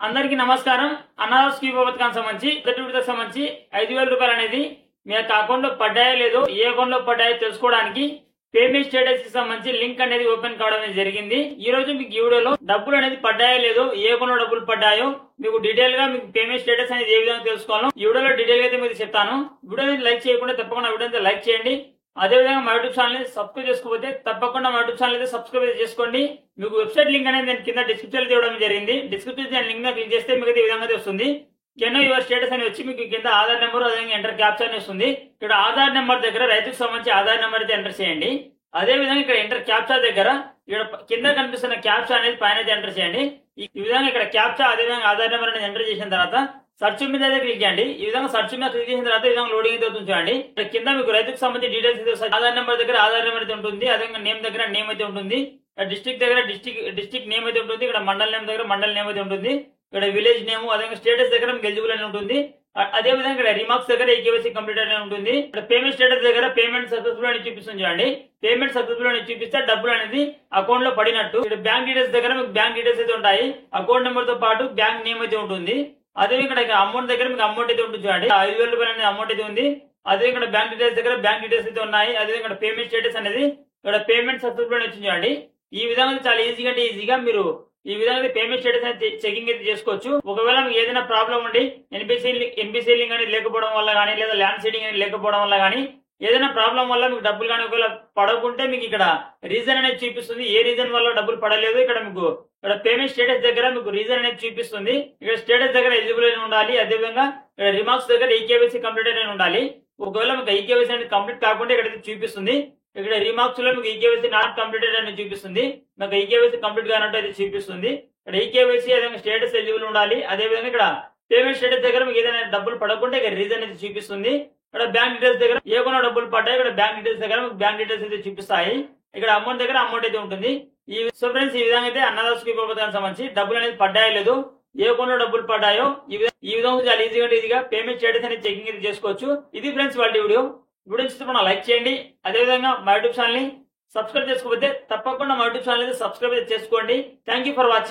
అందరికీ నమస్కారం. అన్నదాత స్కీమ్ పథకానికి సంబంధించి మొదటి విడతకు సంబంధించి 5,000 రూపాయలు అనేది మీ యొక్క అకౌంట్ లో పడ్డాయో లేదో, ఏ అకౌంట్ లో పడ్డాయో తెలుసుకోవడానికి పేమెంట్ స్టేటస్ కి సంబంధించి లింక్ అనేది ఓపెన్ కావడం అనేది జరిగింది. ఈ రోజు మీకు ఈ వీడియోలో డబ్బులు అనేది పడ్డాయో లేదో, ఏ అకౌంట్ లో డబ్బులు పడ్డాయో మీకు డీటెయిల్ గా మీకు పేమెంట్ స్టేటస్ అనేది ఏ విధంగా తెలుసుకోవాలో ఈ వీడియోలో డీటెయిల్ గా అయితే మీకు చెప్తాను. వీడియోని లైక్ చేయకుండా తప్పకుండా వీడియోని లైక్ చేయండి. అదేవిధంగా మా యూట్యూబ్ ఛానల్ సబ్స్క్రైబ్ చేసుకోకపోతే తప్పకుండా మా యూట్యూబ్ ఛానల్ అయితే సబ్స్క్రైబ్ చేసుకోండి. మీకు వెబ్సైట్ లింక్ అనేది నేను కింద డిస్క్రిప్షన్ లో ఇవ్వడం జరిగింది. డిస్క్రిప్షన్ లింక్ మీద క్లిక్ చేస్తే మీకు ఈ విధంగా వస్తుంది. కెన్ యువర్ స్టేటస్ అని వచ్చి మీకు కింద ఆధార్ నెంబర్ అదేవిధంగా ఎంటర్ క్యాప్చర్ అని వస్తుంది. ఇక్కడ ఆధార్ నెంబర్ దగ్గర రైతుకు సంబంధించి ఆధార్ నెంబర్ అయితే ఎంటర్ చేయండి. అదేవిధంగా ఇక్కడ ఎంటర్ క్యాప్చర్ దగ్గర ఇక్కడ కింద కనిపిస్తున్న క్యాప్చర్ అనేది పైన అయితే ఎంటర్ చేయండి. ఈ విధంగా ఇక్కడ క్యాప్చర్ అదేవిధంగా ఆధార్ నెంబర్ అనేది ఎంటర్ చేసిన తర్వాత సర్చ్ మీద అయితే క్లిక్ చేయండి. ఈ విధంగా సర్చ్ మీద క్లిక్ చేసిన తర్వాత ఈ విధంగా లోడింగ్ అయితే అవుతుంది చూడండి. ఇక్కడ కింద మీకు రైతుకు సంబంధించి డీటెయిల్స్ ఆధార్ నెంబర్ దగ్గర ఆధార్ నెంబర్ అయితే ఉంటుంది. అదేవిధంగా నేమ్ దగ్గర నేమ్ అయితే ఉంటుంది. డిస్ట్రిక్ట్ దగ్గర డిస్ట్రిక్ట్ నేమ్ అయితే ఉంటుంది. ఇక్కడ మండల్ నేమ్ దగ్గర మండల్ నేమ్ అయితే ఉంటుంది. ఇక్కడ విలేజ్ నేమ్ అదేవిధంగా స్టేటస్ దగ్గర మీకు ఎలిజిబుల్ అని ఉంటుంది. అదే విధంగా ఇక్కడ రిమార్క్స్ దగ్గర ఈకేవైసీ కంప్లీట్ అని ఉంటుంది. ఇక్కడ పేమెంట్ స్టేటస్ దగ్గర పేమెంట్ సక్సెస్ఫుల్ అని చూపిస్తుంది చూడండి. పేమెంట్ సక్సెస్ఫుల్ అని చూపిస్తే డబ్బులు అనేది అకౌంట్ లో పడినట్టు. ఇక్కడ బ్యాంక్ డీటెయిల్స్ దగ్గర మీకు బ్యాంక్ డీటెయిల్స్ అయితే ఉంటాయి. అకౌంట్ నెంబర్ తో పాటు బ్యాంక్ నేమ్ అయితే ఉంటుంది. అదే ఇక్కడ అమౌంట్ దగ్గర మీకు అమౌంట్ అయితే ఉంటుంది చూడండి. 5,000 రూపాయలు అనేది అమౌంట్ అయితే ఉంది. అదే ఇక్కడ బ్యాంక్ డీటెయిల్స్ దగ్గర బ్యాంక్ డీటెయిల్స్ అయితే ఉన్నాయి. అదే ఇక్కడ పేమెంట్ స్టేటస్ అనేది ఇక్కడ పేమెంట్ సక్సెస్ఫుల్ అని వచ్చింది చూడండి. ఈ విధంగా చాలా ఈజీగా అంటే ఈజీగా మీరు ఈ విధంగా పేమెంట్ స్టేటస్ అనేది చెకింగ్ అయితే చేసుకోవచ్చు. ఒకవేళ మీకు ఏదైనా ప్రాబ్లం ఉండి ఎన్బిసి లింక్ అనేది లేకపోవడం వల్ల కానీ లేదా ల్యాండ్ సీడింగ్ అనేది లేకపోవడం వల్ల కానీ ఏదైనా ప్రాబ్లం వల్ల మీకు డబ్బులు కానీ ఒకవేళ పడకుంటే మీకు ఇక్కడ రీజన్ అనేది చూపిస్తుంది. ఏ రీజన్ వల్ల డబ్బులు పడలేదు ఇక్కడ మీకు ఇక్కడ పేమెంట్ స్టేటస్ దగ్గర మీకు రీజన్ అనేది చూపిస్తుంది. ఇక్కడ స్టేటస్ దగ్గర ఎలిజిబుల్ అని ఉండాలి. అదేవిధంగా ఇక్కడ రిమార్క్స్ దగ్గర ఈకేవైసీ కంప్లీట్ అని ఉండాలి. ఒకవేళ మీకు ఈకేవైసీ అనేది కంప్లీట్ కాకుండా ఇక్కడ చూపిస్తుంది. ఇక్కడ రిమార్క్స్ లో మీకు ఈకేవైసీ నాట్ కంప్లీటెడ్ అని చూపిస్తుంది. మీకు ఈకేవైసీ కంప్లీట్ కానట్టు అయితే చూపిస్తుంది. ఇక్కడ ఈకేవైసీ అదేవిధంగా స్టేటస్ ఎలిజిబుల్ ఉండాలి. అదేవిధంగా ఇక్కడ పేమెంట్ స్టేటస్ దగ్గర మీకు ఏదైనా డబ్బులు పడకుంటే ఇక్కడ రీజన్ అయితే చూపిస్తుంది. ఇక్కడ బ్యాంక్ డీటెయిల్స్ దగ్గర ఏ కొన్న డబ్బులు పడ్డాయి ఇక్కడ బ్యాంక్ డీటెయిల్స్ దగ్గర మీకు బ్యాంక్ డీటెయిల్స్ అయితే చూపిస్తాయి. ఇక్కడ అమౌంట్ దగ్గర అమౌంట్ అయితే ఉంటుంది. ఈ ఫ్రెండ్స్ ఈ విధంగా అయితే అన్నదాత స్కీమ్ పథకానికి సంబంధించి డబ్బులు అనేది పడ్డాయో లేదో, ఏ అకౌంట్ డబ్బులు పడ్డాయో ఈ విధంగా చాలా ఈజీగా పేమెంట్ స్టేటస్ అనేది చెకింగ్ అయితే చేసుకోవచ్చు. ఇది ఫ్రెండ్స్ వాళ్ళ వీడియో ఇష్టపడిన లైక్ చేయండి. అదేవిధంగా మా యూట్యూబ్ ఛానల్ ని సబ్స్క్రైబ్ చేసుకోకపోతే తప్పకుండా మా యూట్యూబ్ ఛానల్ సబ్స్క్రైబ్ చేసుకోండి. Thank you for watching.